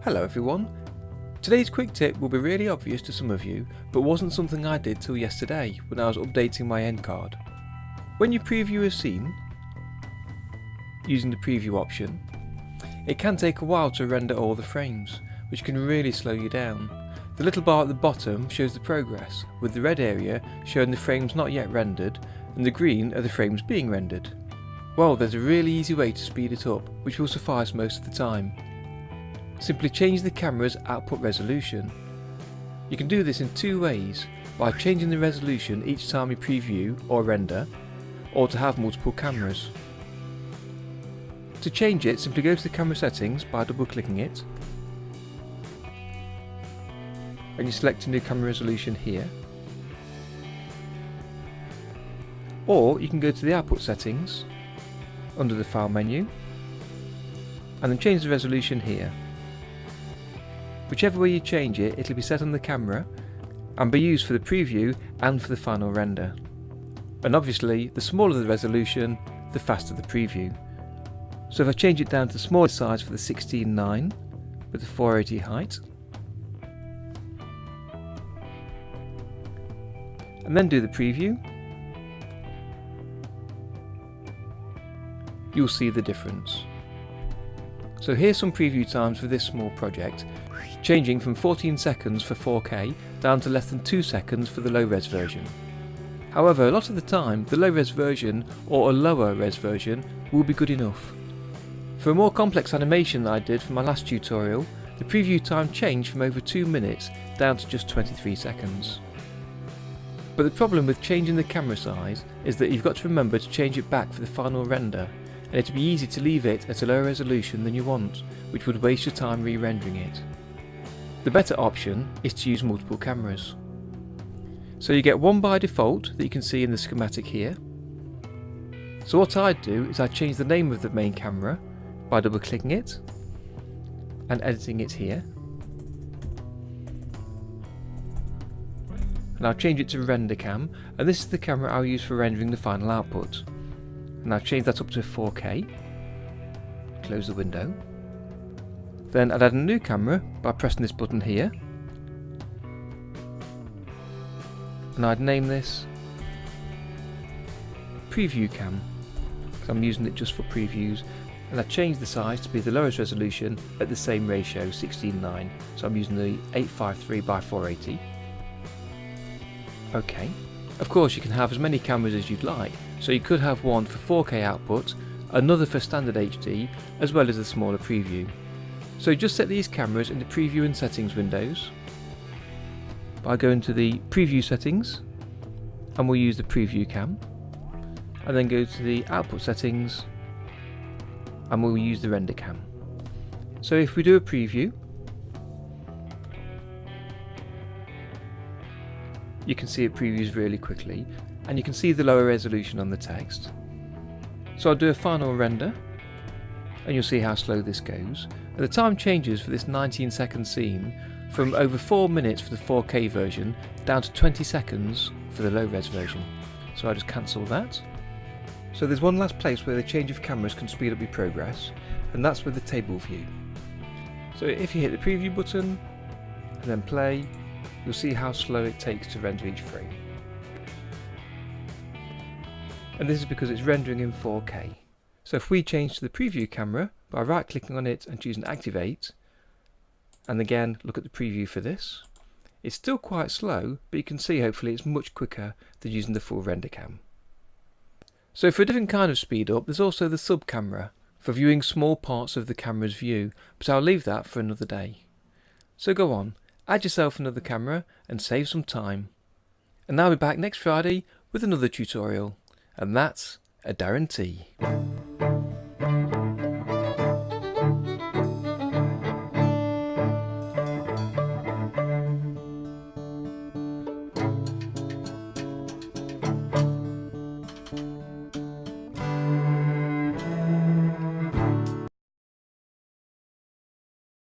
Hello everyone. Today's quick tip will be really obvious to some of you, but wasn't something I did till yesterday when I was updating my end card. When you preview a scene, using the preview option, it can take a while to render all the frames, which can really slow you down. The little bar at the bottom shows the progress, with the red area showing the frames not yet rendered, and the green are the frames being rendered. Well, there's a really easy way to speed it up, which will suffice most of the time. Simply change the camera's output resolution. You can do this in two ways, by changing the resolution each time you preview or render, or to have multiple cameras. To change it, simply go to the camera settings by double clicking it, and you select a new camera resolution here. Or you can go to the output settings under the file menu and then change the resolution here. Whichever way you change it, it'll be set on the camera and be used for the preview and for the final render. And obviously, the smaller the resolution, the faster the preview. So if I change it down to the smaller size for the 16:9 with the 480 height, and then do the preview, you'll see the difference. So here's some preview times for this small project, changing from 14 seconds for 4K down to less than 2 seconds for the low res version. However, a lot of the time the low res version or a lower res version will be good enough. For a more complex animation that I did for my last tutorial, the preview time changed from over 2 minutes down to just 23 seconds. But the problem with changing the camera size is that you've got to remember to change it back for the final render, and it'd be easy to leave it at a lower resolution than you want, which would waste your time re-rendering it. The better option is to use multiple cameras. So you get one by default that you can see in the schematic here. So what I'd do is I'd change the name of the main camera by double clicking it and editing it here. And I'll change it to render cam, and this is the camera I'll use for rendering the final output. And I've changed that up to 4K. Close the window. Then I'd add a new camera by pressing this button here, and I'd name this Preview Cam, because I'm using it just for previews, and I'd change the size to be the lowest resolution at the same ratio, 16:9, so I'm using the 853 by 480. OK. Of course you can have as many cameras as you'd like, so you could have one for 4K output, another for standard HD, as well as the smaller preview. So just set these cameras in the preview and settings windows by going to the preview settings, and we'll use the preview cam, and then go to the output settings and we'll use the render cam. So if we do a preview, you can see it previews really quickly, and you can see the lower resolution on the text. So I'll do a final render, and you'll see how slow this goes. And the time changes for this 19-second scene from over 4 minutes for the 4K version down to 20 seconds for the low res version. So I just cancel that. So there's one last place where the change of cameras can speed up your progress, and that's with the table view. So if you hit the preview button and then play, you'll see how slow it takes to render each frame. And this is because it's rendering in 4K. So if we change to the preview camera by right clicking on it and choosing activate, and again look at the preview for this, it's still quite slow, but you can see hopefully it's much quicker than using the full render cam. So for a different kind of speed up, there's also the sub camera for viewing small parts of the camera's view, but I'll leave that for another day. So go on, add yourself another camera and save some time. And I'll be back next Friday with another tutorial, and that's a guarantee.